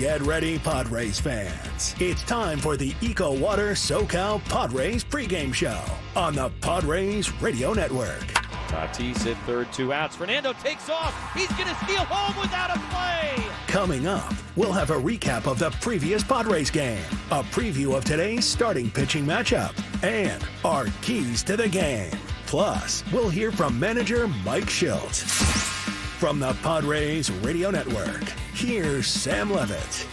Get ready, Padres fans. It's time for the EcoWater SoCal Padres pregame show on the Padres Radio Network. Tatis at third, 2 outs. Fernando takes off. He's going to steal home without a play. Coming up, we'll have a recap of the previous Padres game, a preview of today's starting pitching matchup, and our keys to the game. Plus, we'll hear from manager Mike Shildt. From the Padres Radio Network, here's Sam Levitt.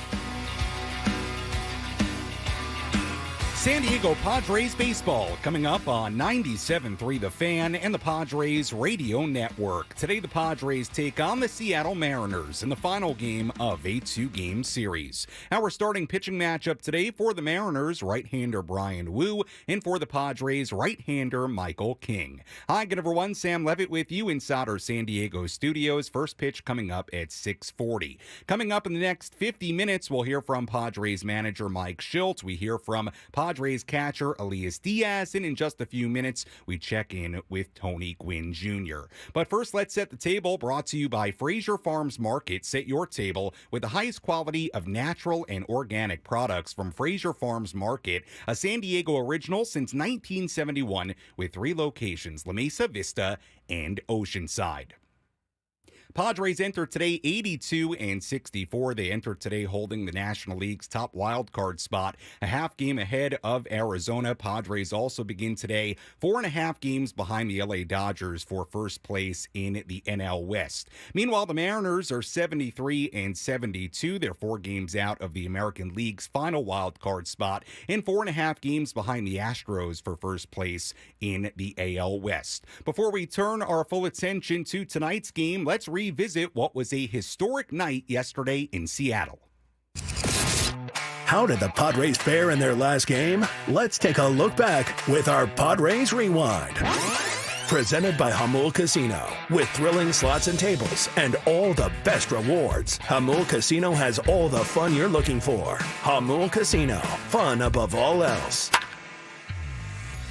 San Diego Padres baseball coming up on 97.3 The Fan and the Padres Radio Network. Today the Padres take on the Seattle Mariners in the final game of a 2-game series. Our starting pitching matchup today for the Mariners, right-hander Brian Wu, and for the Padres, right-hander Michael King. Hi, good everyone. Sam Levitt with you inside our San Diego studios. First pitch coming up at 6:40. Coming up in the next 50 minutes, we'll hear from Padres manager Mike Shildt. We hear from Padres catcher Elias Diaz, and in just a few minutes, we check in with Tony Gwynn Jr. But first, let's set the table, brought to you by Fraser Farms Market. Set your table with the highest quality of natural and organic products from Fraser Farms Market, a San Diego original since 1971 with 3 locations, La Mesa, Vista, and Oceanside. Padres enter today 82-64. They enter today holding the National League's top wild card spot, a half game ahead of Arizona. Padres also begin today 4.5 games behind the LA Dodgers for first place in the NL West. Meanwhile, the Mariners are 73-72. They're 4 games out of the American League's final wild card spot and 4.5 games behind the Astros for first place in the AL West. Before we turn our full attention to tonight's game, let's revisit what was a historic night yesterday in Seattle. How did the Padres fare in their last game? Let's take a look back with our Padres Rewind. Presented by Hamul Casino. With thrilling slots and tables and all the best rewards, Hamul Casino has all the fun you're looking for. Hamul Casino. Fun above all else.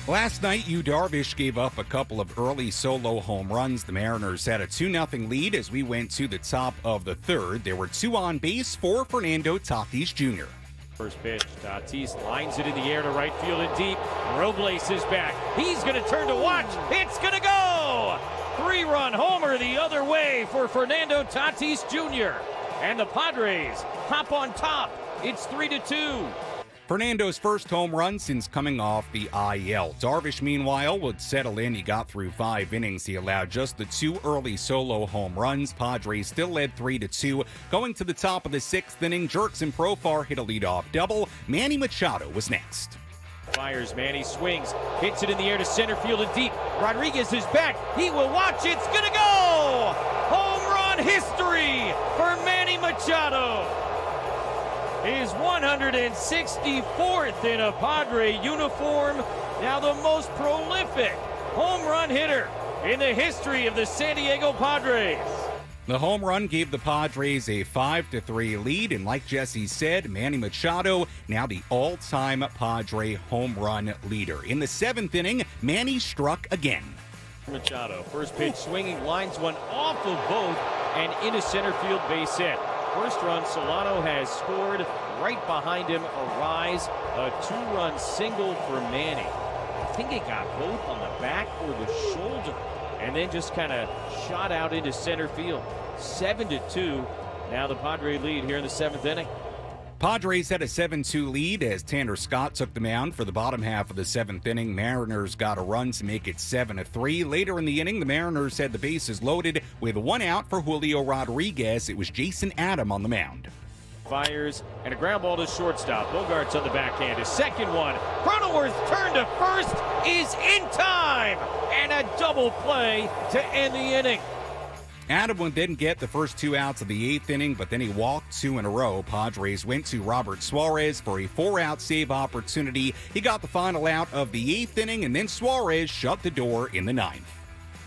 Last night, Yu Darvish gave up a couple of early solo home runs. The Mariners had a 2-0 lead as we went to the top of the third. There were 2 on base for Fernando Tatis Jr. First pitch, Tatis lines it in the air to right field and deep. Robles is back. He's going to turn to watch. It's going to go! 3-run homer the other way for Fernando Tatis Jr. And the Padres hop on top. It's 3-2. Fernando's first home run since coming off the IL. Darvish, meanwhile, would settle in. He got through 5 innings. He allowed just the 2 early solo home runs. Padres still led 3-2. Going to the top of the 6th inning, Jerkson Profar hit a leadoff double. Manny Machado was next. Fires, Manny swings, hits it in the air to center field and deep. Rodriguez is back. He will watch. It's going to go! Home run history for Manny Machado. His 164th in a Padre uniform, now the most prolific home run hitter in the history of the San Diego Padres. The home run gave the Padres a 5-3 lead, and like Jesse said, Manny Machado now the all-time Padre home run leader. In the 7th inning, Manny struck again. Machado, first pitch swinging, lines one off of both and into center field, base hit. First run, Solano has scored. Right behind him, Arise, a 2-run single for Manny. I think it got both on the back or the shoulder, and then just kind of shot out into center field. 7-2. Now the Padre lead here in the 7th inning. Padres had a 7-2 lead as Tanner Scott took the mound for the bottom half of the 7th inning. Mariners got a run to make it 7-3. Later in the inning, the Mariners had the bases loaded with 1 out for Julio Rodriguez. It was Jason Adam on the mound. Fires and a ground ball to shortstop. Bogarts on the backhand. His second one. Cronenworth's turn to first is in time, and a double play to end the inning. Adam would then get the first 2 outs of the 8th inning, but then he walked 2 in a row. Padres went to Robert Suarez for a 4-out save opportunity. He got the final out of the 8th inning, and then Suarez shut the door in the 9th.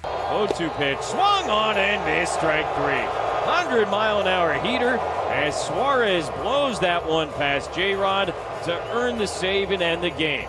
0-2 pitch, swung on and missed, strike 3. 100-mile-an-hour heater as Suarez blows that one past J-Rod to earn the save and end the game.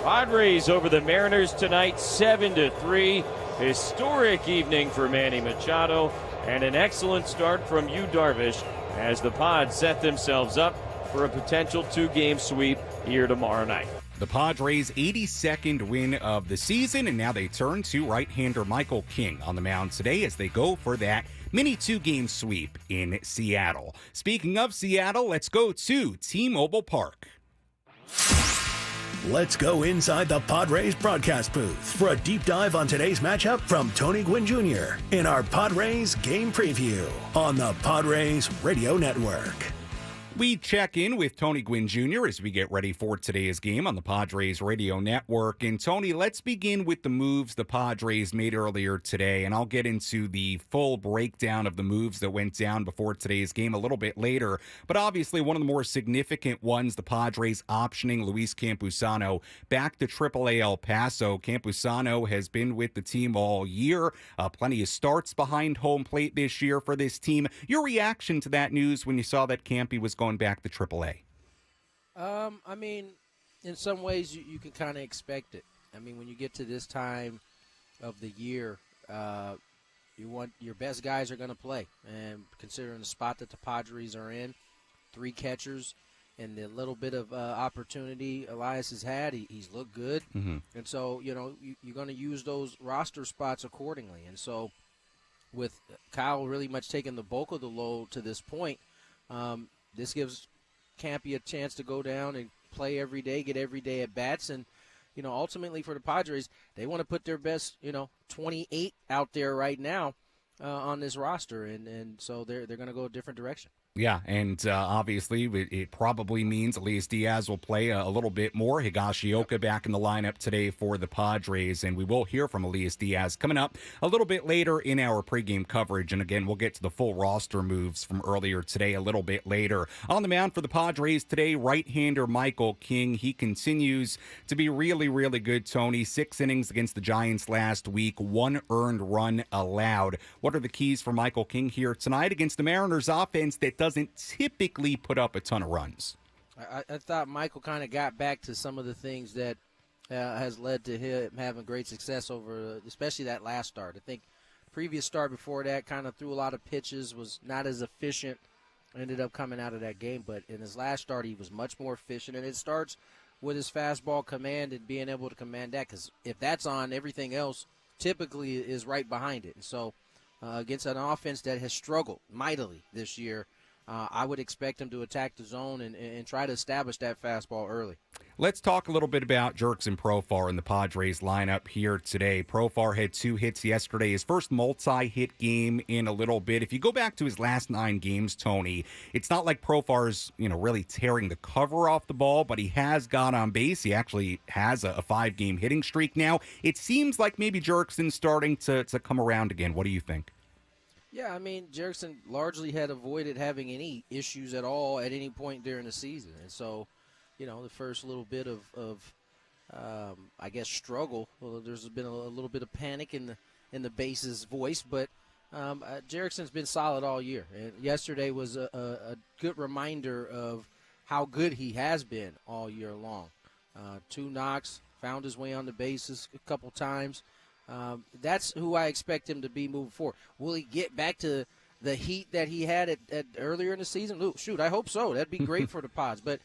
Padres over the Mariners tonight, 7-3. Historic evening for Manny Machado and an excellent start from Yu Darvish as the Pods set themselves up for a potential 2-game sweep here tomorrow night. The Padres' 82nd win of the season, and now they turn to right-hander Michael King on the mound today as they go for that mini 2-game sweep in Seattle. Speaking of Seattle, let's go to T-Mobile Park. Let's go inside the Padres broadcast booth for a deep dive on today's matchup from Tony Gwynn Jr. in our Padres game preview on the Padres Radio Network. We check in with Tony Gwynn Jr. as we get ready for today's game on the Padres Radio Network. And Tony, let's begin with the moves the Padres made earlier today, and I'll get into the full breakdown of the moves that went down before today's game a little bit later. But obviously one of the more significant ones, the Padres optioning Luis Campusano back to AAA El Paso. Campusano has been with the team all year. Plenty of starts behind home plate this year for this team. Your reaction to that news when you saw that Campy was going back to AAA? I mean, in some ways you can kind of expect it. I mean, when you get to this time of the year, you want your best guys are going to play. And considering the spot that the Padres are in, 3 catchers, and the little bit of opportunity Elias has had, he's looked good. Mm-hmm. And so, you're going to use those roster spots accordingly. And so with Kyle really much taking the bulk of the load to this point, this gives Campy a chance to go down and play every day, get every day at bats. And, ultimately for the Padres, they want to put their best, 28 out there right now on this roster. And so they're going to go a different direction. Yeah, and obviously it probably means Elias Diaz will play a little bit more. Higashioka back in the lineup today for the Padres, and we will hear from Elias Diaz coming up a little bit later in our pregame coverage. And again, we'll get to the full roster moves from earlier today a little bit later. On the mound for the Padres today, right-hander Michael King. He continues to be really, really good, Tony. 6 innings against the Giants last week, 1 earned run allowed. What are the keys for Michael King here tonight against the Mariners offense that doesn't typically put up a ton of runs? I thought Michael kind of got back to some of the things that has led to him having great success over, especially that last start. I think previous start before that kind of threw a lot of pitches, was not as efficient, ended up coming out of that game. But in his last start, he was much more efficient, and it starts with his fastball command and being able to command that, because if that's on, everything else typically is right behind it. And so against an offense that has struggled mightily this year, I would expect him to attack the zone and try to establish that fastball early. Let's talk a little bit about Jurickson Profar in the Padres lineup here today. Profar had 2 hits yesterday, his first multi-hit game in a little bit. If you go back to his last 9 games, Tony, it's not like Profar's, really tearing the cover off the ball, but he has got on base. He actually has a 5-game hitting streak now. It seems like maybe Jurickson's starting to come around again. What do you think? Yeah, I mean, Jurickson largely had avoided having any issues at all at any point during the season. And so, the first little bit of I guess, struggle, well, there's been a little bit of panic in the base's voice, but Jurickson's been solid all year. And yesterday was a good reminder of how good he has been all year long. 2 knocks, found his way on the bases a couple times. That's who I expect him to be moving forward. Will he get back to the heat that he had at earlier in the season? Ooh, shoot, I hope so. That'd be great for the Pods. But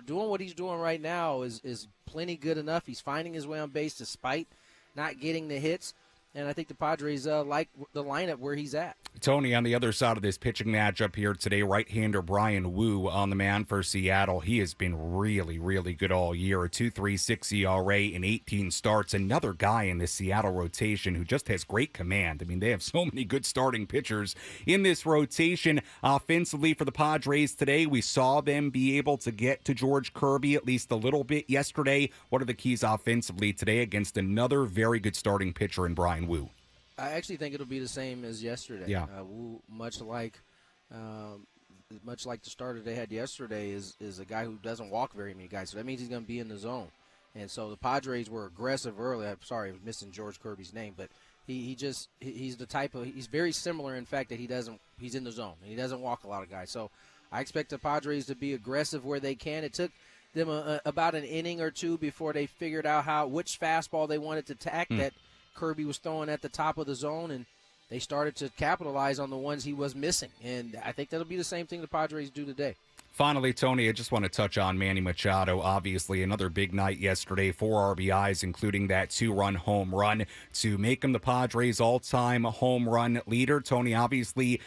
doing what he's doing right now is plenty good enough. He's finding his way on base despite not getting the hits. And I think the Padres like the lineup where he's at. Tony, on the other side of this pitching matchup here today, right-hander Brian Wu on the mound for Seattle. He has been really, really good all year. A 2.36 ERA in 18 starts. Another guy in this Seattle rotation who just has great command. I mean, they have so many good starting pitchers in this rotation. Offensively for the Padres today, we saw them be able to get to George Kirby at least a little bit yesterday. What are the keys offensively today against another very good starting pitcher in Brian Wu? I actually think it'll be the same as yesterday. Yeah. Wu, much like the starter they had yesterday, is a guy who doesn't walk very many guys. So that means he's going to be in the zone. And so the Padres were aggressive early. I'm sorry, I was missing George Kirby's name, but he's the type of, he's very similar in fact that he's in the zone and he doesn't walk a lot of guys. So I expect the Padres to be aggressive where they can. It took them about an inning or two before they figured out which fastball they wanted to attack that Kirby was throwing at the top of the zone, and they started to capitalize on the ones he was missing. And I think that'll be the same thing the Padres do today. Finally, Tony, I just want to touch on Manny Machado. Obviously, another big night yesterday, 4 RBIs, including that 2-run home run to make him the Padres' all-time home run leader. Tony, obviously,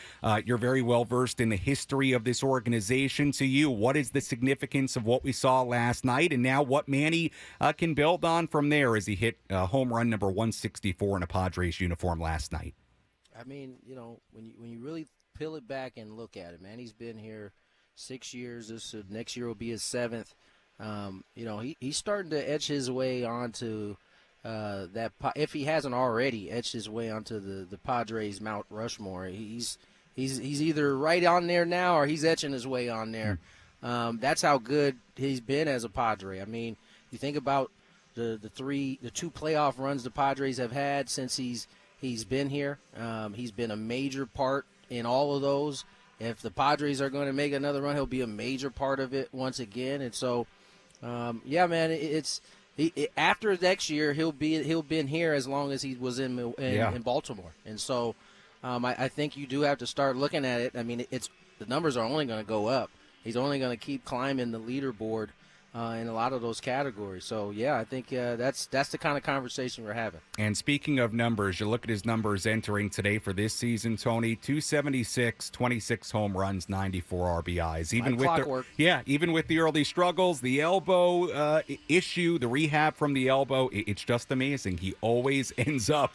you're very well versed in the history of this organization. To you, what is the significance of what we saw last night, and now what Manny can build on from there as he hit home run number 164 in a Padres uniform last night? I mean, when you really peel it back and look at it, Manny's been here 6 years. Next year will be his 7th. He's starting to etch his way onto that. If he hasn't already etched his way onto the Padres Mount Rushmore, he's either right on there now or he's etching his way on there. That's how good he's been as a Padre. I mean, you think about the 2 playoff runs the Padres have had since he's been here. He's been a major part in all of those. If the Padres are going to make another run, he'll be a major part of it once again. And so, man, after next year, he'll been here as long as he was in Baltimore. And so, I think you do have to start looking at it. I mean, the numbers are only going to go up. He's only going to keep climbing the leaderboard in a lot of those categories. So, I think that's the kind of conversation we're having. And speaking of numbers, you look at his numbers entering today for this season, Tony, 276, 26 home runs, 94 RBIs. Even with the early struggles, the elbow issue, the rehab from the elbow, it's just amazing. He always ends up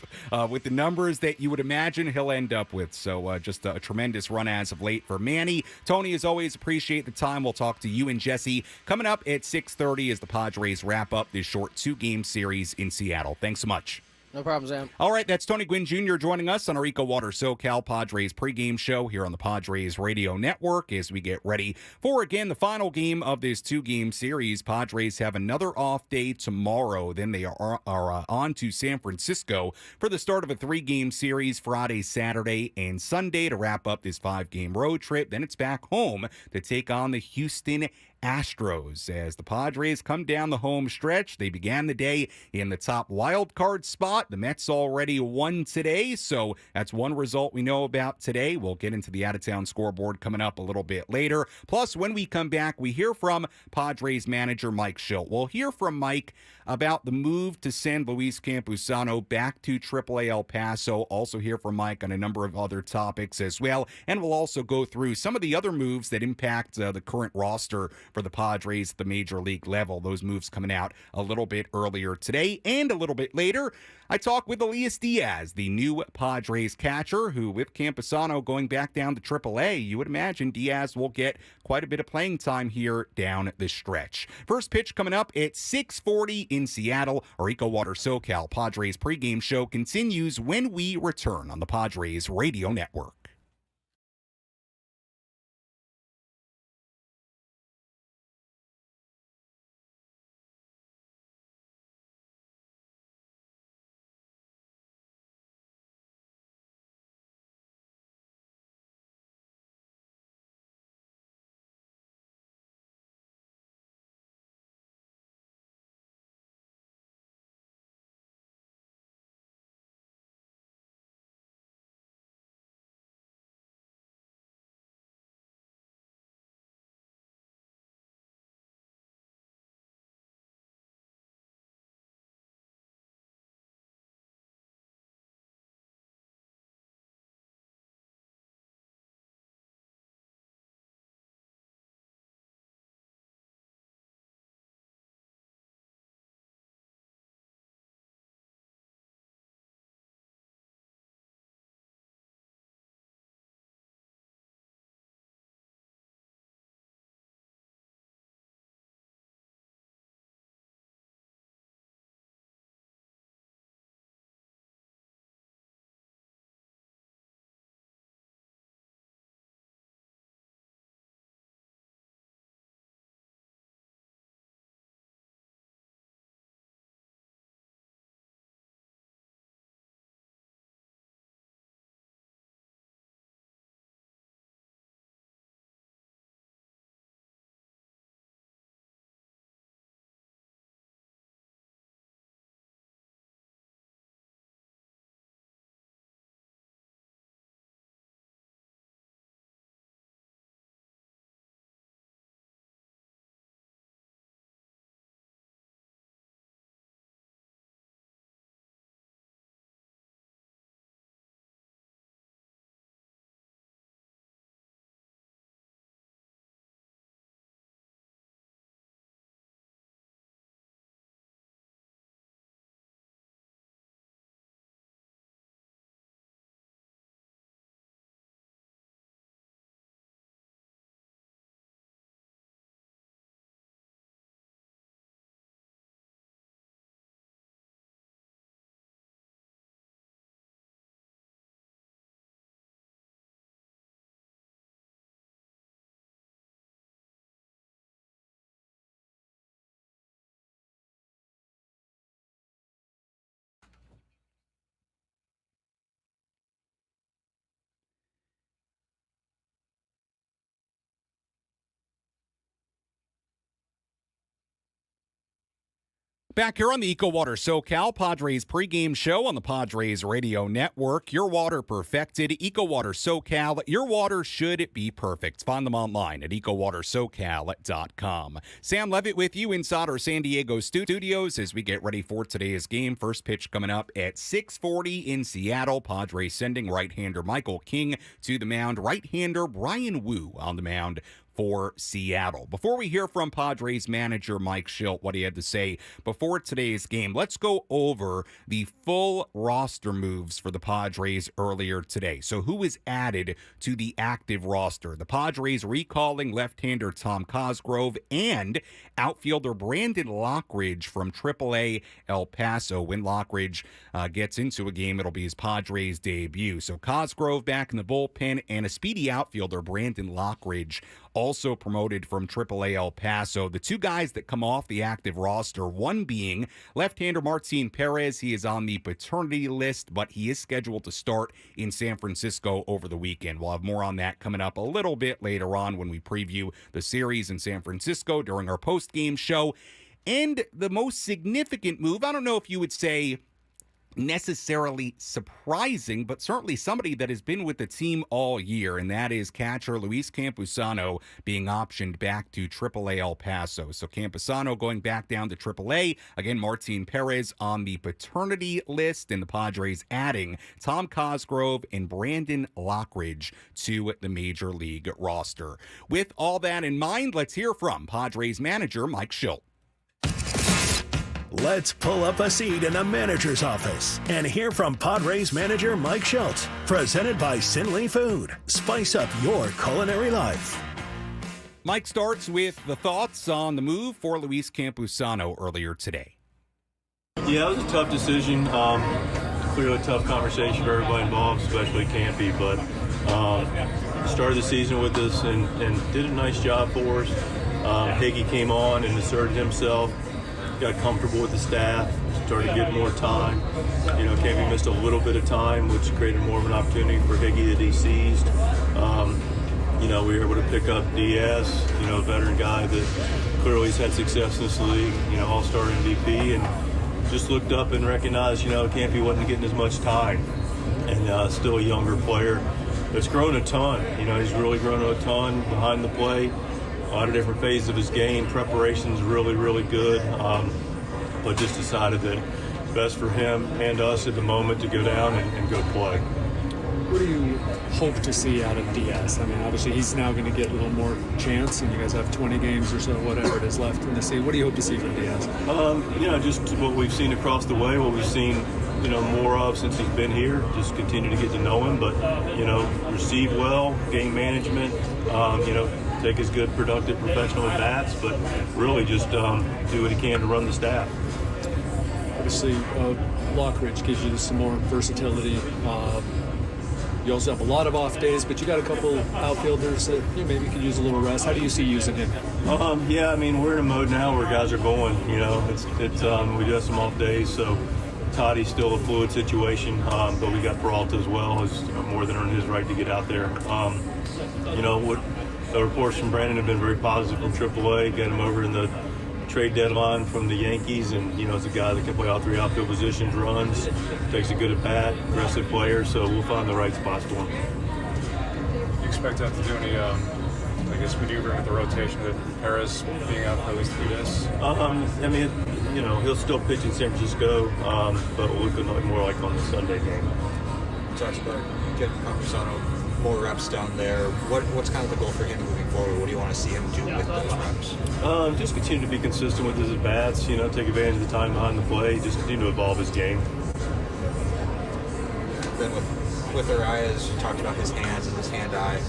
with the numbers that you would imagine he'll end up with. So just a tremendous run as of late for Manny. Tony, as always, appreciate the time. We'll talk to you and Jesse coming up at 6:30 as the Padres wrap up this short 2-game series in Seattle. Thanks so much. No problem, Sam. All right, that's Tony Gwynn Jr. joining us on our EcoWater SoCal Padres pregame show here on the Padres Radio Network as we get ready for, again, the final game of this 2-game series. Padres have another off day tomorrow. Then they are on to San Francisco for the start of a 3-game series Friday, Saturday, and Sunday to wrap up this 5-game road trip. Then it's back home to take on the Houston Astros. As the Padres come down the home stretch, they began the day in the top wild card spot. The Mets already won today, so that's one result we know about today. We'll get into the out-of-town scoreboard coming up a little bit later. Plus, when we come back, we hear from Padres manager Mike Shildt. We'll hear from Mike about the move to send Luis Campusano back to AAA El Paso. Also hear from Mike on a number of other topics as well. And we'll also go through some of the other moves that impact the current roster for the Padres at the major league level. Those moves coming out a little bit earlier today. And a little bit later, I talk with Elias Diaz, the new Padres catcher, who with Campusano going back down to AAA, you would imagine Diaz will get quite a bit of playing time here down the stretch. First pitch coming up at 6:40 in Seattle. Our EcoWater SoCal Padres pregame show continues when we return on the Padres Radio Network. Back here on the EcoWater SoCal Padres pregame show on the Padres radio network. Your water perfected. EcoWater SoCal. Your water should be perfect. Find them online at EcoWaterSoCal.com. Sam Levitt with you inside our San Diego studios as we get ready for today's game. First pitch coming up at 6:40 in Seattle. Padres sending right-hander Michael King to the mound. Right-hander Brian Wu on the mound for Seattle. Before we hear from Padres manager Mike Shildt, what he had to say before today's game, let's go over the full roster moves for the Padres earlier today. So who was added to the active roster? The Padres recalling left-hander Tom Cosgrove and outfielder Brandon Lockridge from AAA El Paso. When Lockridge gets into a game, it'll be his Padres debut. So Cosgrove back in the bullpen, and a speedy outfielder, Brandon Lockridge, also promoted from AAA El Paso. The two guys that come off the active roster, one being left-hander Martin Perez. He is on the paternity list, but he is scheduled to start in San Francisco over the weekend. We'll have more on that coming up a little bit later on when we preview the series in San Francisco during our post-game show. And the most significant move, I don't know if you would say necessarily surprising, but certainly somebody that has been with the team all year, and that is catcher Luis Campusano being optioned back to AAA El Paso. So Campusano going back down to AAA. Again, Martin Perez on the paternity list, and the Padres adding Tom Cosgrove and Brandon Lockridge to the Major League roster. With all that in mind, let's hear from Padres manager Mike Shildt. Let's pull up a seat in the manager's office and hear from Padres manager Mike Shildt. Presented by Sinley Food. Spice up your culinary life. Mike starts with the thoughts on the move for Luis Campusano earlier today. Yeah, it was a tough decision. Clearly a tough conversation for everybody involved, especially Campy, but started the season with us and did a nice job for us. Higgy came on and asserted himself. Got comfortable with the staff, started getting more time. Campy missed a little bit of time, which created more of an opportunity for Higgy that he seized. We were able to pick up Diaz, a veteran guy that clearly has had success in this league, all-star MVP, and just looked up and recognized, Campy wasn't getting as much time, and still a younger player that's grown a ton. He's really grown a ton behind the plate. A lot of different phases of his game. Preparation's really, really good, but just decided that best for him and us at the moment to go down and go play. What do you hope to see out of Diaz? I mean, obviously he's now going to get a little more chance, and you guys have 20 games or so, whatever it is left in the season. What do you hope to see from Diaz? Just what we've seen across the way, what we've seen, more of since he's been here. Just continue to get to know him, but, receive well, game management, take his good, productive, professional at-bats, but really just do what he can to run the staff. Obviously, Lockridge gives you some more versatility. You also have a lot of off days, but you got a couple outfielders that maybe could use a little rest. How do you see using him? We're in a mode now where guys are going. We do have some off days, so Toddy's still a fluid situation, but we got Peralta as well, who's more than earned his right to get out there. The reports from Brandon have been very positive from AAA. Got him over in the trade deadline from the Yankees, and it's a guy that can play all three outfield positions, runs, takes a good at bat, aggressive player. So we'll find the right spots for him. You expect to have to do any, maneuvering with the rotation with Perez being out for at least 3 days? He'll still pitch in San Francisco, but we'll look more like on the Sunday game. You talked about getting Campusano more reps down there. What's kind of the goal for him moving forward? What do you want to see him do with those reps? Just continue to be consistent with his at-bats, take advantage of the time behind the plate, just continue to evolve his game. Then with Elias, you talked about his hands and his hand-eye.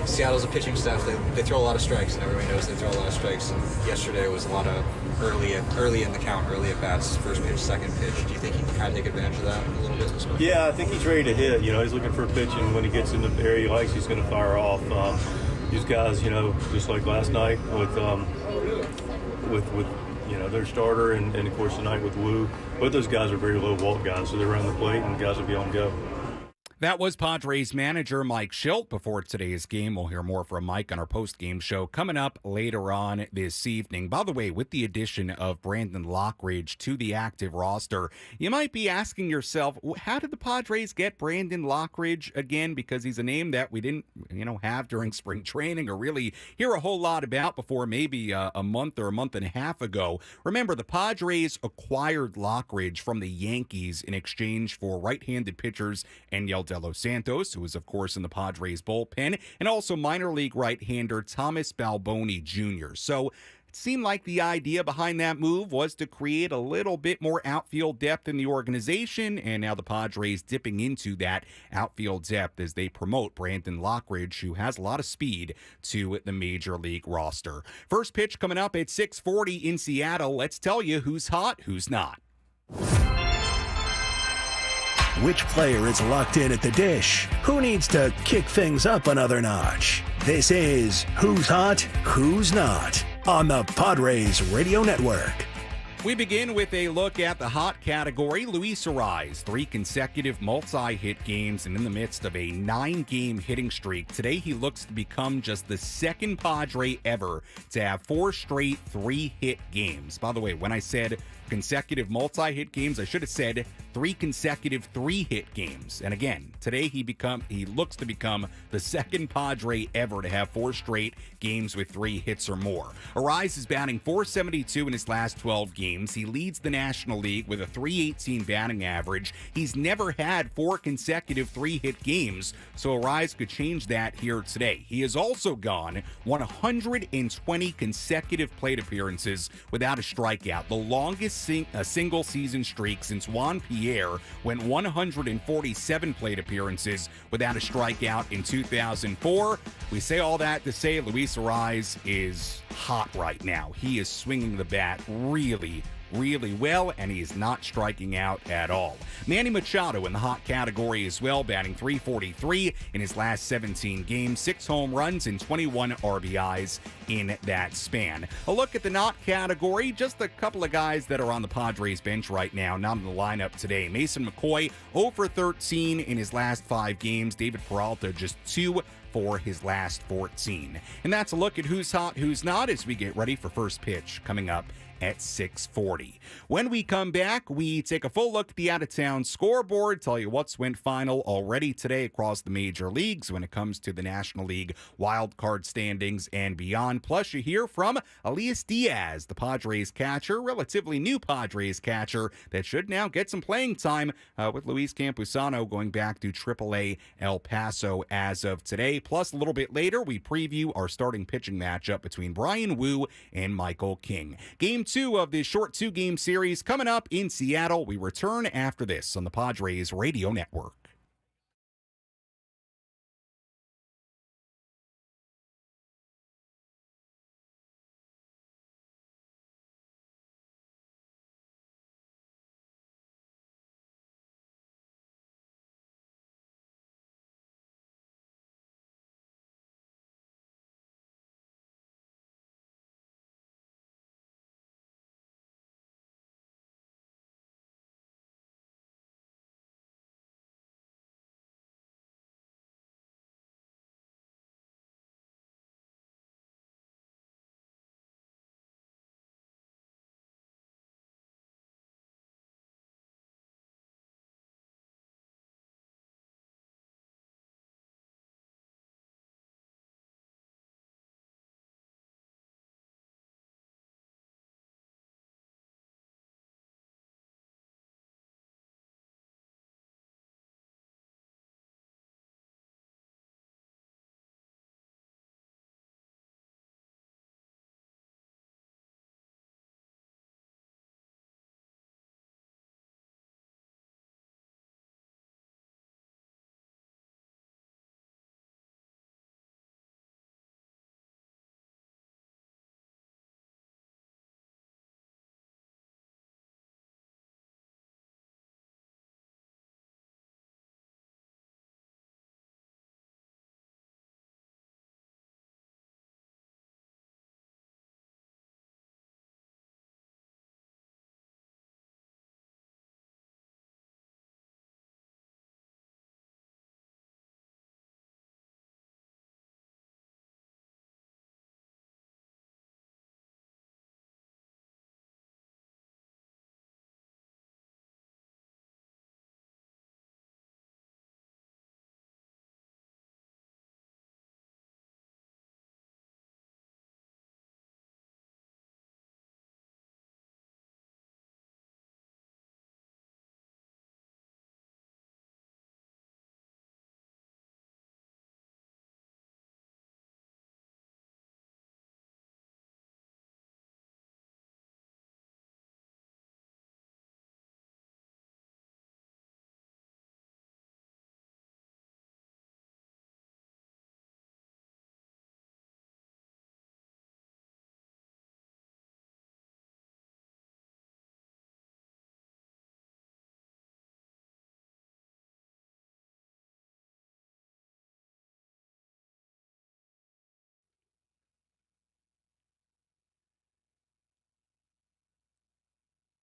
Seattle's a pitching staff. They throw a lot of strikes, and everybody knows they throw a lot of strikes. And yesterday was a lot of early in the count, early at bats, first pitch, second pitch. Do you think he can kind of take advantage of that a little bit this week? Yeah, I think he's ready to hit. He's looking for a pitch, and when he gets in the area he likes, he's going to fire off. These guys, just like last night with their starter, and of course tonight with Wu. Both those guys are very low vault guys, so they're around the plate, and guys will be on go. That was Padres manager Mike Shildt before today's game. We'll hear more from Mike on our post-game show coming up later on this evening. By the way, with the addition of Brandon Lockridge to the active roster, you might be asking yourself, how did the Padres get Brandon Lockridge again? Because he's a name that we didn't, have during spring training or really hear a whole lot about before maybe a month or a month and a half ago. Remember, the Padres acquired Lockridge from the Yankees in exchange for right-handed pitchers Angel De Los Santos, who is, of course, in the Padres bullpen, and also minor league right-hander Thomas Balboni Jr. So it seemed like the idea behind that move was to create a little bit more outfield depth in the organization, and now the Padres dipping into that outfield depth as they promote Brandon Lockridge, who has a lot of speed, to the major league roster. First pitch coming up at 6:40 in Seattle. Let's tell you who's hot, who's not. Which player is locked in at the dish? Who needs to kick things up another notch? This is Who's Hot, Who's Not on the Padres Radio Network. We begin with a look at the hot category. Luis Arraez, 3 consecutive multi-hit games and in the midst of a 9-game hitting streak. Today he looks to become just the second Padre ever to have 4 straight 3-hit games. By the way, when I said consecutive multi-hit games, I should have said 3 consecutive 3-hit games. And again, today he looks to become the second Padre ever to have 4 straight games with 3 hits or more. Arraez is batting .472 in his last 12 games. He leads the National League with a .318 batting average. He's never had 4 consecutive 3-hit games, so Arraez could change that here today. He has also gone 120 consecutive plate appearances without a strikeout, the longest single season streak since Juan Pierre went 147 plate appearances without a strikeout in 2004. We say all that to say Luis Arraez is hot right now. He is swinging the bat really well, and he's not striking out at all. Manny Machado in the hot category as well, batting .343 in his last 17 games, 6 home runs and 21 RBIs in that span. A look at the not category, just a couple of guys that are on the Padres bench right now, not in the lineup today. Mason McCoy, 0 for 13 in his last 5 games. David Peralta, just 2 for his last 14. And that's a look at who's hot, who's not, as we get ready for first pitch coming up at 6:40. When we come back, we take a full look at the out-of-town scoreboard, tell you what's went final already today across the major leagues when it comes to the National League wild card standings and beyond. Plus, you hear from Elias Diaz, the Padres catcher, relatively new Padres catcher that should now get some playing time with Luis Campusano going back to AAA El Paso as of today. Plus, a little bit later, we preview our starting pitching matchup between Brian Wu and Michael King. Game 2 of this short 2-game series coming up in Seattle. We return after this on the Padres Radio Network.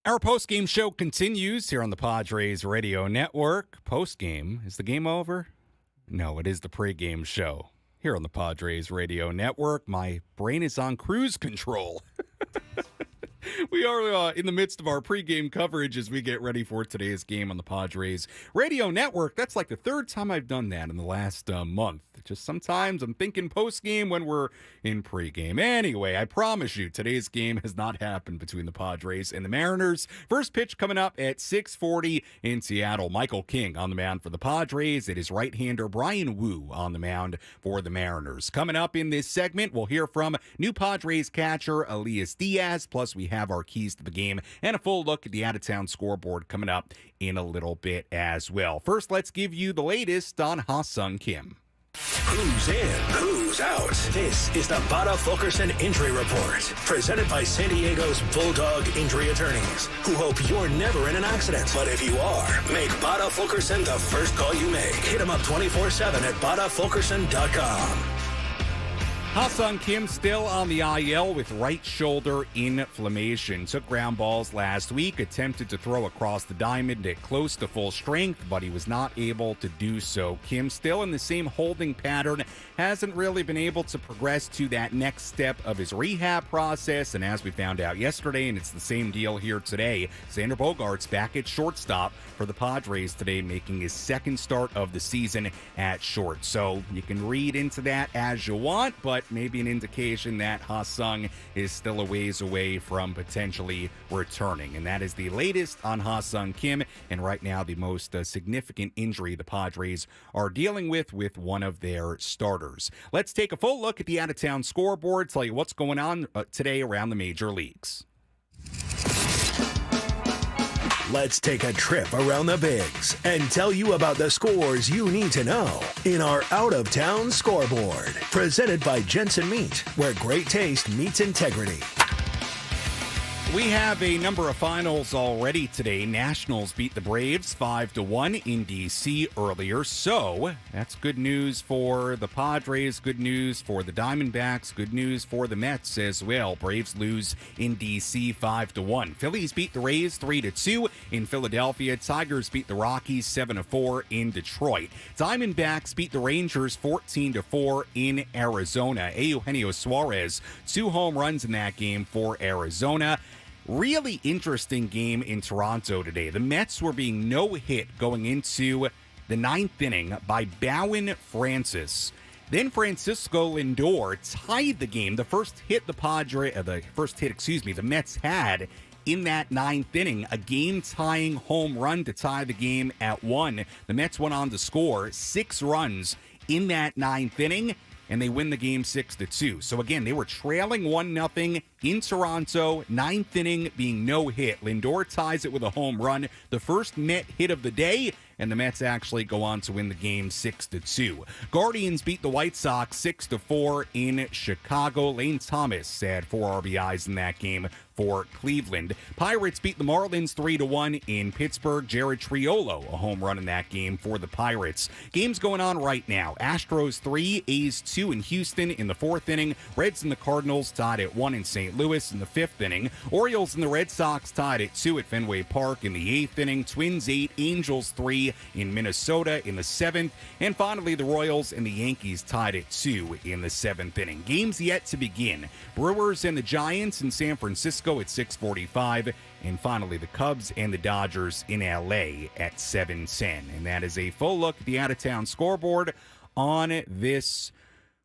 Our postgame show continues here on the Padres Radio Network. Postgame, is the game over? No, it is the pregame show here on the Padres Radio Network. My brain is on cruise control. We are in the midst of our pregame coverage as we get ready for today's game on the Padres Radio Network. That's like the third time I've done that in the last month. Just sometimes I'm thinking postgame when we're in pregame. Anyway, I promise you, today's game has not happened between the Padres and the Mariners. First pitch coming up at 6:40 in Seattle. Michael King on the mound for the Padres. It is right-hander Brian Wu on the mound for the Mariners. Coming up in this segment, we'll hear from new Padres catcher Elias Diaz. Plus, we have our keys to the game and a full look at the out-of-town scoreboard coming up in a little bit as well. First, let's give you the latest on Ha-Seong Kim. Who's in? Who's out? This is the Bada Fulkerson Injury Report, presented by San Diego's Bulldog Injury Attorneys, who hope you're never in an accident. But if you are, make Bada Fulkerson the first call you make. Hit him up 24/7 at badafulkerson.com. Ha-Seong Kim still on the IL with right shoulder inflammation. Took ground balls last week, attempted to throw across the diamond at close to full strength, but he was not able to do so. Kim still in the same holding pattern, hasn't really been able to progress to that next step of his rehab process, and as we found out yesterday, and it's the same deal here today, Xander Bogaerts back at shortstop for the Padres today, making his second start of the season at short. So you can read into that as you want, but maybe an indication that Ha-Seong is still a ways away from potentially returning. And that is the latest on Ha-Seong Kim, and right now the most significant injury the Padres are dealing with one of their starters. Let's take a full look at the out-of-town scoreboard, tell you what's going on today around the major leagues. Let's take a trip around the bigs and tell you about the scores you need to know in our out-of-town scoreboard. Presented by Jensen Meat, where great taste meets integrity. We have a number of finals already today. Nationals beat the Braves 5-1 in D.C. earlier, so that's good news for the Padres, good news for the Diamondbacks, good news for the Mets as well. Braves lose in D.C. 5-1. Phillies beat the Rays 3-2 in Philadelphia. Tigers beat the Rockies 7-4 in Detroit. Diamondbacks beat the Rangers 14-4 in Arizona. Eugenio Suarez, 2 home runs in that game for Arizona. Really interesting game in Toronto today. The Mets were being no-hit going into the 9th inning by Bowen Francis. Then Francisco Lindor tied the game. The first hit the Mets had in that 9th inning, a game-tying home run to tie the game at 1. The Mets went on to score 6 runs in that 9th inning, and they win the game 6-2. So again, they were trailing 1-0 in Toronto, 9th inning being no hit. Lindor ties it with a home run, the first Met hit of the day, and the Mets actually go on to win the game 6-2. Guardians beat the White Sox 6-4 in Chicago. Lane Thomas had 4 RBIs in that game for Cleveland. Pirates beat the Marlins 3-1 in Pittsburgh. Jared Triolo, a home run in that game for the Pirates. Games going on right now. Astros 3, A's 2 in Houston in the 4th inning. Reds and the Cardinals tied at 1 in St. Louis in the 5th inning. Orioles and the Red Sox tied at 2 at Fenway Park in the 8th inning. Twins 8, Angels 3 in Minnesota in the 7th. And finally, the Royals and the Yankees tied at 2 in the 7th inning. Games yet to begin. Brewers and the Giants in San Francisco at 6:45, and finally the Cubs and the Dodgers in LA at 7:10. And that is a full look at the out-of-town scoreboard on this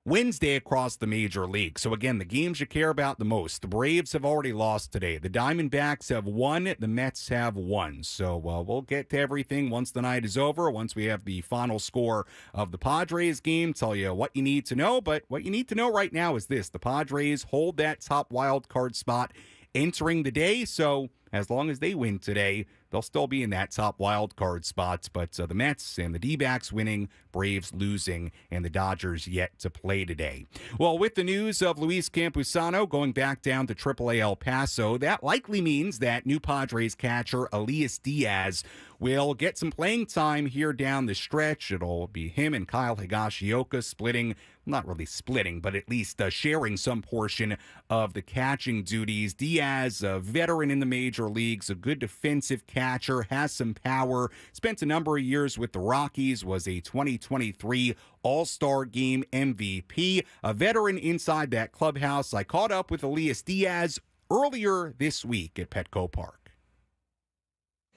Wednesday across the major league. So again, the games you care about the most. The Braves have already lost today. The Diamondbacks have won. The Mets have won. So we'll get to everything once the night is over, once we have the final score of the Padres game, tell you what you need to know. But what you need to know right now is this. The Padres hold that top wild card spot entering the day, so as long as they win today, they'll still be in that top wild card spot. But the Mets and the D-backs winning, Braves losing, and the Dodgers yet to play today. Well, with the news of Luis Campusano going back down to AAA El Paso, that likely means that new Padres catcher Elias Diaz will get some playing time here down the stretch. It'll be him and Kyle Higashioka splitting, not really splitting, but at least sharing some portion of the catching duties. Diaz, a veteran in the major major leagues, a good defensive catcher, has some power, spent a number of years with the Rockies, was a 2023 All-Star Game MVP, a veteran inside that clubhouse. I caught up with Elias Diaz earlier this week at Petco Park.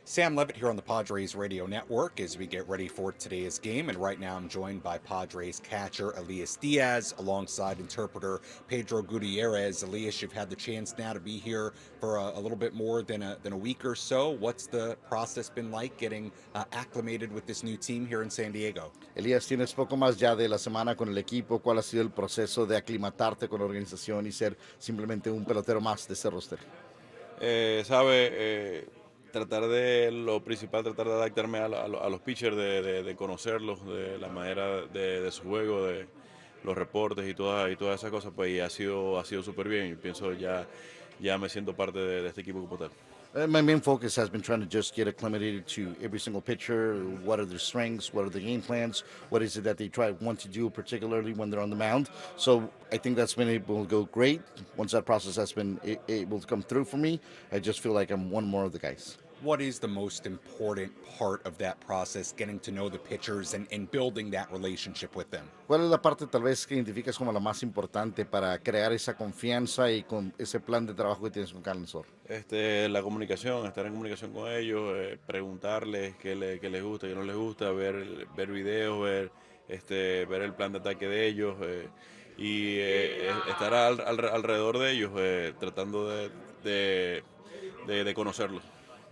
Sam Levitt here on the Padres Radio Network as we get ready for today's game. And right now I'm joined by Padres catcher Elias Diaz alongside interpreter Pedro Gutierrez. Elias, you've had the chance now to be here for a little bit more than a week or so. What's the process been like getting acclimated with this new team here in San Diego? Elías, tienes poco más ya de la semana con el equipo. ¿Cuál ha sido el proceso de aclimatarte con la organización y ser simplemente un pelotero más de ese roster? Tratar de lo principal, tratar de adaptarme a los pitchers, de conocerlos, de la manera de su juego, de los reportes y todas esas cosas, pues y ha sido súper bien. Yo pienso ya me siento parte de este equipo como tal. My main focus has been trying to just get acclimated to every single pitcher. What are their strengths? What are the game plans? What is it that they want to do, particularly when they're on the mound? So I think that's been able to go great. Once that process has been able to come through for me, I just feel like I'm one more of the guys. What is the most important part of that process, getting to know the pitchers and building that relationship with them? ¿Cuál es la parte tal vez que identificas como la más importante para crear esa confianza y con ese plan de trabajo que tienes con cada lanzador? La comunicación, estar en comunicación con ellos, preguntarles qué les gusta, qué no les gusta, ver videos, ver el plan de ataque de ellos y estar alrededor de ellos, tratando de conocerlos.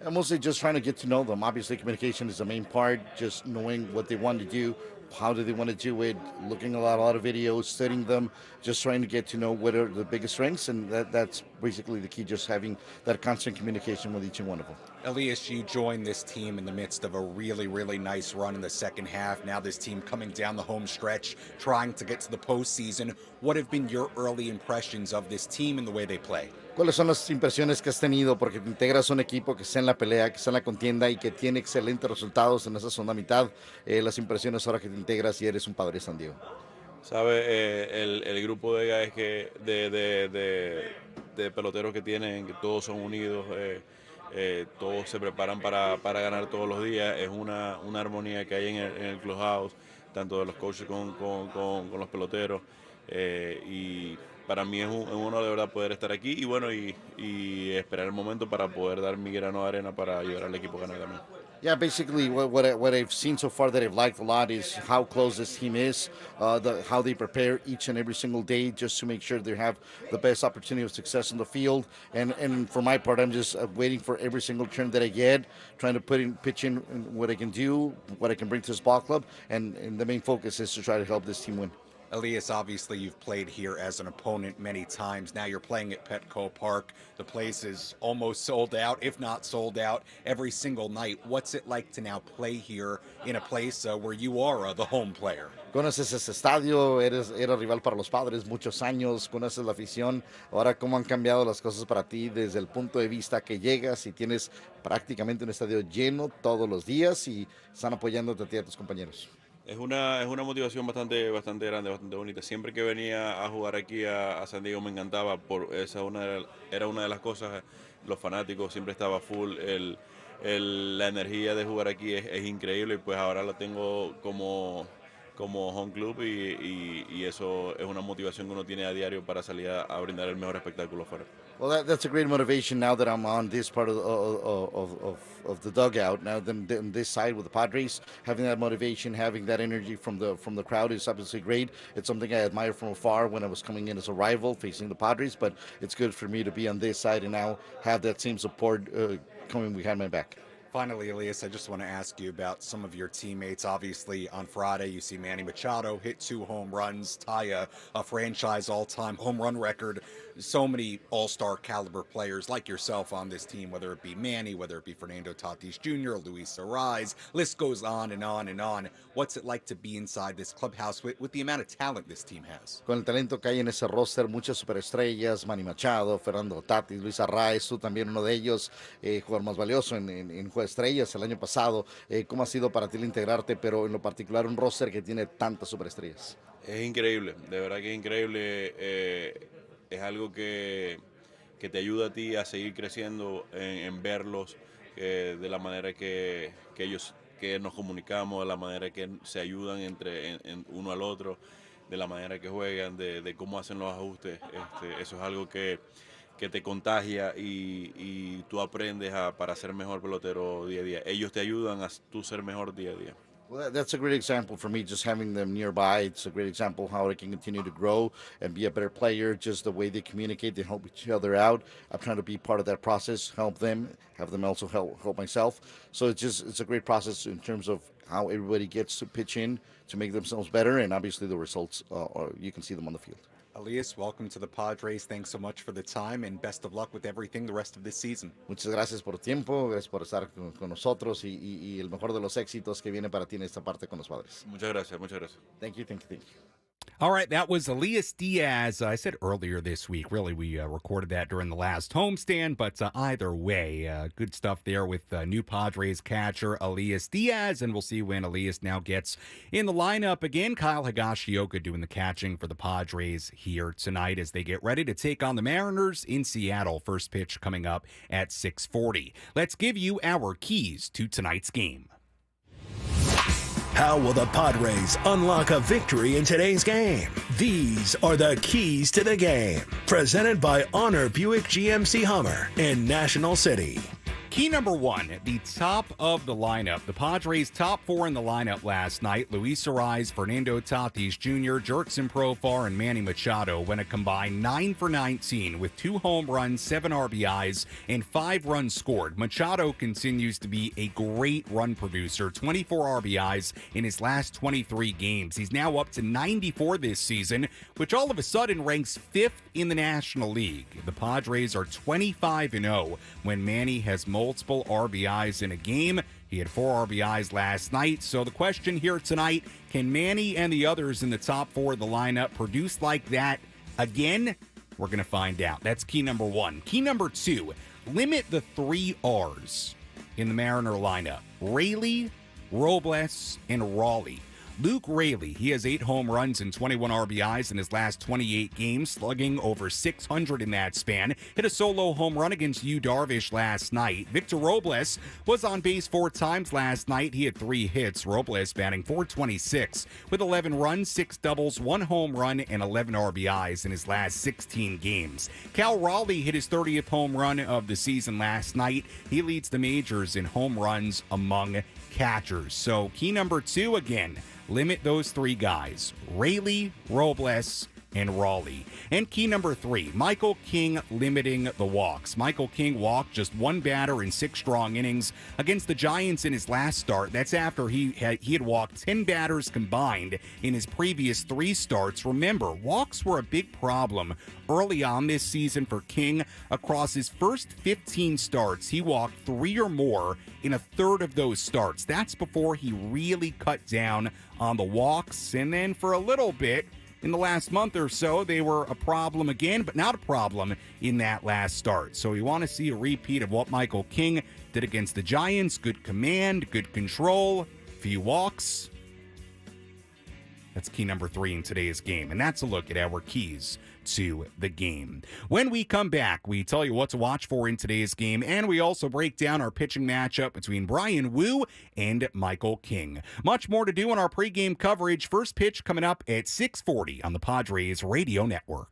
I'm mostly just trying to get to know them. Obviously, communication is the main part, just knowing what they want to do, how do they want to do it, looking a lot of videos, studying them, just trying to get to know what are the biggest strengths, and that's basically the key, just having that constant communication with each and one of them. Elias, you joined this team in the midst of a really, really nice run in the second half. Now this team coming down the home stretch, trying to get to the postseason. What have been your early impressions of this team and the way they play? ¿Cuáles son las impresiones que has tenido? Porque te integras a un equipo que está en la pelea, que está en la contienda y que tiene excelentes resultados en esa segunda mitad. Las impresiones ahora que te integras y eres un Padre de San Diego. El grupo de guys de peloteros que tienen, que todos son unidos, todos se preparan para ganar todos los días. Es una armonía que hay en el clubhouse, tanto de los coaches con los peloteros. Y para mí es un honor de verdad poder estar aquí y bueno y esperar el momento para poder dar mi grano de arena para ayudar al equipo a ganar también. Yeah, basically what I've seen so far that I've liked a lot is how close this team is, how they prepare each and every single day just to make sure they have the best opportunity of success in the field. And for my part, I'm just waiting for every single turn that I get, trying to pitch in what I can do, what I can bring to this ball club, and the main focus is to try to help this team win. Elias, obviously you've played here as an opponent many times. Now you're playing at Petco Park. The place is almost sold out, if not sold out, every single night. What's it like to now play here in a place where you are the home player? Conoces ese estadio, eres rival para los Padres muchos años, conoces la afición. Ahora, ¿cómo han cambiado las cosas para ti desde el punto de vista que llegas y tienes prácticamente un estadio lleno todos los días y están apoyándote a ti y a tus compañeros? Es una motivación bastante grande, bastante bonita. Siempre que venía a jugar aquí a San Diego me encantaba. Era una de las cosas. Los fanáticos siempre estaba full. La energía de jugar aquí es increíble y pues ahora la tengo como home club y eso es una motivación que uno tiene a diario para salir a brindar el mejor espectáculo afuera. Well, that's a great motivation now that I'm on this part of the dugout. Now, on this side with the Padres, having that motivation, having that energy from the crowd is obviously great. It's something I admired from afar when I was coming in as a rival facing the Padres, but it's good for me to be on this side and now have that same support coming behind my back. Finally, Elias, I just want to ask you about some of your teammates. Obviously, on Friday, you see Manny Machado hit 2 home runs, tie a franchise all-time home run record. So many all-star caliber players like yourself on this team, whether it be Manny, whether it be Fernando Tatis Jr., Luis Arraez, list goes on and on and on. What's it like to be inside this clubhouse with the amount of talent this team has? Con el talento que hay en ese roster, muchas superestrellas, Manny Machado, Fernando Tatis, Luis Arraez, tú también uno de ellos, jugador más valioso en Juego de Estrellas el año pasado. ¿Cómo ha sido para ti el integrarte, pero en lo particular un roster que tiene tantas superestrellas? Es increíble, de verdad que es increíble. Es algo que que te ayuda a ti a seguir creciendo en verlos de la manera que ellos que nos comunicamos, de la manera que se ayudan en uno al otro, de la manera que juegan, de cómo hacen los ajustes. Eso es algo que te contagia y tú aprendes para ser mejor pelotero día a día. Ellos te ayudan a tú ser mejor día a día. Well, that's a great example for me, just having them nearby. It's a great example of how they can continue to grow and be a better player, just the way they communicate, they help each other out. I'm trying to be part of that process, help them, have them also help myself. So it's a great process in terms of how everybody gets to pitch in to make themselves better, and obviously the results, you can see them on the field. Elias, welcome to the Padres. Thanks so much for the time, and best of luck with everything the rest of this season. Muchas gracias por tu tiempo, gracias por estar con nosotros y el mejor de los éxitos que viene para ti en esta parte con los Padres. Muchas gracias, muchas gracias. Thank you, thank you, thank you. All right, that was Elias Diaz. I said earlier this week. Really, we recorded that during the last homestand, but either way, good stuff there with new Padres catcher Elias Diaz, and we'll see when Elias now gets in the lineup again. Kyle Higashioka doing the catching for the Padres here tonight as they get ready to take on the Mariners in Seattle. First pitch coming up at 6:40. Let's give you our keys to tonight's game. How will the Padres unlock a victory in today's game? These are the keys to the game. Presented by Honor Buick GMC Hummer in National City. Key number one, the top of the lineup. The Padres' top four in the lineup last night, Luis Arraez, Fernando Tatis Jr., Jurickson Profar, and Manny Machado went a combined 9 for 19 with 2 home runs, 7 RBIs, and 5 runs scored. Machado continues to be a great run producer, 24 RBIs in his last 23 games. He's now up to 94 this season, which all of a sudden ranks 5th in the National League. The Padres are 25-0 when Manny has multiple RBIs in a game. He had 4 RBIs last night. So the question here tonight, can Manny and the others in the top 4 of the lineup produce like that again? We're going to find out. That's key number one. Key number two, limit the 3 R's in the Mariner lineup. Raley, Robles, and Raleigh. Luke Raley, he has 8 home runs and 21 RBIs in his last 28 games, slugging over 600 in that span. Hit a solo home run against Yu Darvish last night. Victor Robles was on base 4 times last night. He had 3 hits. Robles batting .426 with 11 runs, 6 doubles, 1 home run, and 11 RBIs in his last 16 games. Cal Raleigh hit his 30th home run of the season last night. He leads the majors in home runs among catchers. So key number 2 again, limit those 3 guys, Raley, Robles, and Raleigh. And key number 3, Michael King limiting the walks. Michael King walked just 1 batter in 6 strong innings against the Giants in his last start. That's after he had walked 10 batters combined in his previous 3 starts. Remember, walks were a big problem early on this season for King. Across his first 15 starts, he walked 3 or more in a third of those starts. That's before he really cut down on the walks. And then for a little bit, in the last month or so, they were a problem again, but not a problem in that last start. So we want to see a repeat of what Michael King did against the Giants. Good command, good control, few walks. That's key number 3 in today's game. And that's a look at our keys to the game. When we come back, we tell you what to watch for in today's game, and we also break down our pitching matchup between Bryan Woo and Michael King. Much more to do on our pregame coverage. First pitch coming up at 6:40 on the Padres Radio Network.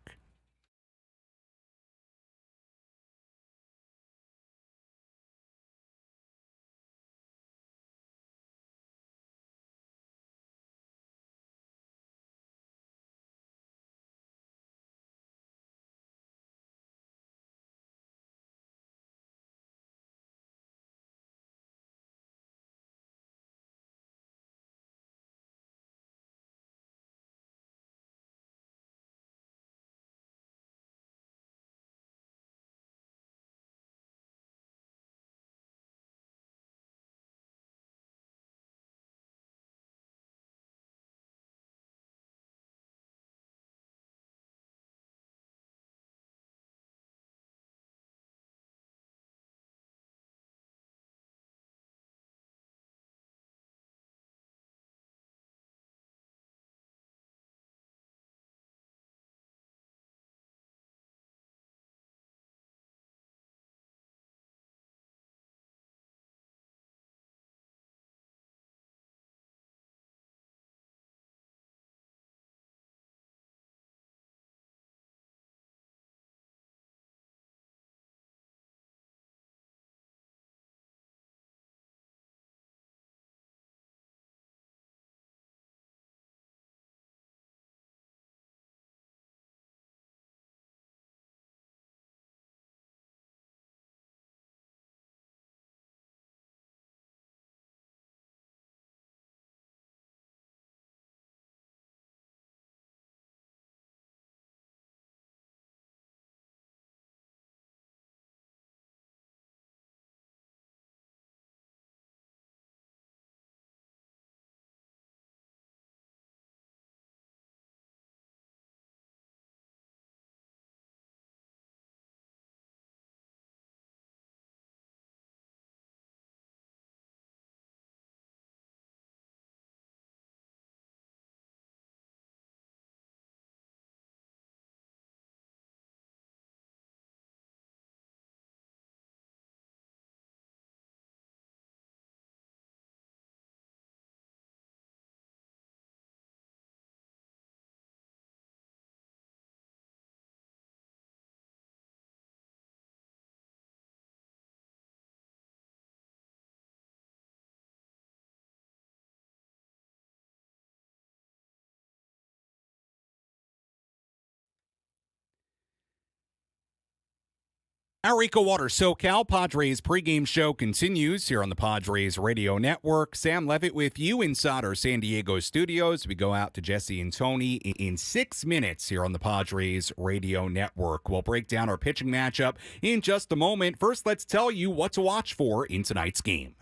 Our EcoWater SoCal Padres pregame show continues here on the Padres Radio Network. Sam Levitt with you inside our San Diego studios. We go out to Jesse and Tony in 6 minutes here on the Padres Radio Network. We'll break down our pitching matchup in just a moment. First, let's tell you what to watch for in tonight's game.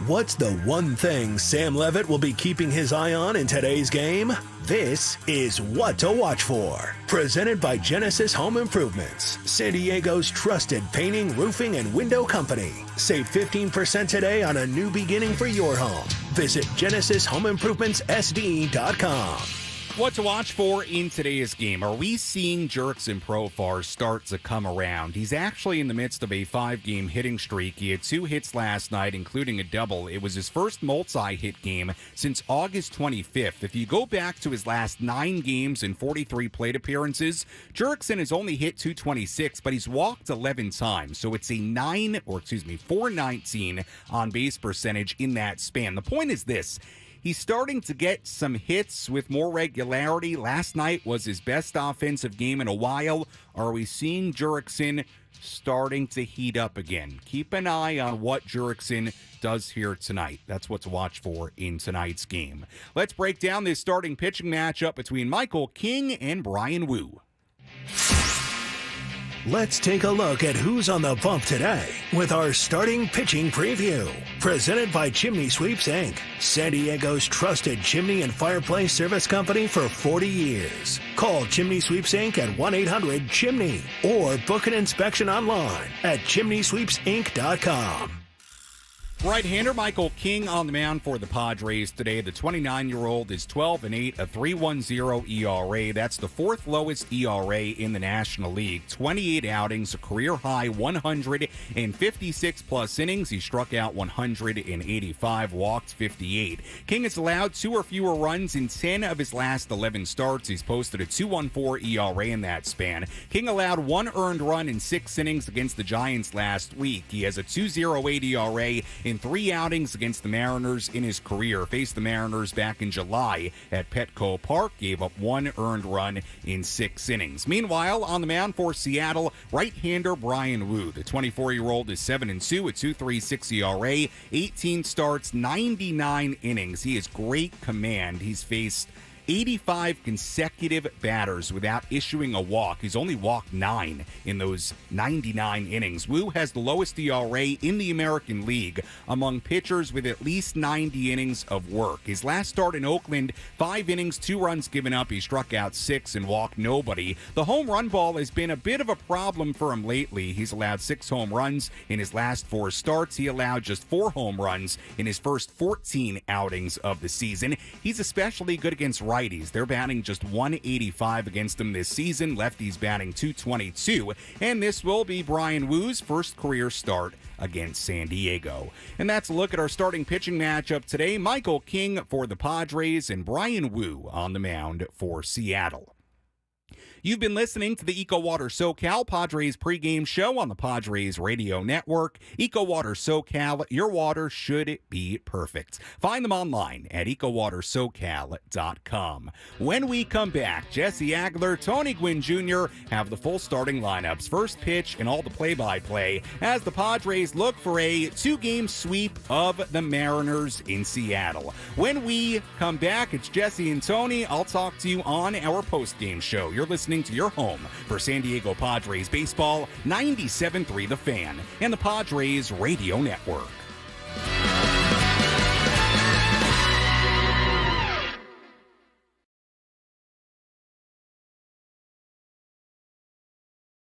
What's the one thing Sam Levitt will be keeping his eye on in today's game? This is What to Watch For. Presented by Genesis Home Improvements, San Diego's trusted painting, roofing, and window company. Save 15% today on a new beginning for your home. Visit GenesisHomeImprovementsSD.com. What to watch for in today's game. Are we seeing Jurickson Profar start to come around? He's actually in the midst of a 5-game hitting streak. He had 2 hits last night, including a double. It was his first multi-hit game since August 25th. If you go back to his last 9 games and 43 plate appearances, Jurickson has only hit .226, but he's walked 11 times. So it's a 419 on base percentage in that span. The point is this. He's starting to get some hits with more regularity. Last night was his best offensive game in a while. Are we seeing Jurickson starting to heat up again? Keep an eye on what Jurickson does here tonight. That's what to watch for in tonight's game. Let's break down this starting pitching matchup between Michael King and Bryan Woo. Let's take a look at who's on the bump today with our starting pitching preview. Presented by Chimney Sweeps, Inc., San Diego's trusted chimney and fireplace service company for 40 years. Call Chimney Sweeps, Inc. at 1-800-CHIMNEY or book an inspection online at chimneysweepsinc.com. Right-hander Michael King on the mound for the Padres today. The 29-year-old is 12-8, a 3.10 ERA. That's the 4th lowest ERA in the National League. 28 outings, a career-high 156-plus innings. He struck out 185, walked 58. King has allowed 2 or fewer runs in 10 of his last 11 starts. He's posted a 2.14 ERA in that span. King allowed 1 earned run in 6 innings against the Giants last week. He has a 2.08 ERA in 3 outings against the Mariners in his career. Faced the Mariners back in July at Petco Park, gave up 1 earned run in 6 innings. Meanwhile, on the mound for Seattle, right-hander Bryan Woo. The 24-year-old is 7-2, a 2.36 ERA, 18 starts, 99 innings. He has great command. He's faced 85 consecutive batters without issuing a walk. He's only walked 9 in those 99 innings. Woo has the lowest ERA in the American League among pitchers with at least 90 innings of work. His last start in Oakland, 5 innings, 2 runs given up. He struck out 6 and walked nobody. The home run ball has been a bit of a problem for him lately. He's allowed 6 home runs in his last 4 starts. He allowed just 4 home runs in his first 14 outings of the season. He's especially good against righties. They're batting just 185 against him this season. Lefties batting 222. And this will be Bryan Woo's first career start against San Diego. And that's a look at our starting pitching matchup today. Michael King for the Padres and Bryan Woo on the mound for Seattle. You've been listening to the EcoWater SoCal Padres pregame show on the Padres Radio Network. EcoWater SoCal, your water should be perfect. Find them online at EcoWaterSoCal.com. When we come back, Jesse Agler, Tony Gwynn Jr. have the full starting lineups, first pitch, and all the play-by-play as the Padres look for a 2-game sweep of the Mariners in Seattle. When we come back, it's Jesse and Tony. I'll talk to you on our postgame show. You're listening to your home for San Diego Padres baseball, 97.3 The Fan and the Padres Radio Network.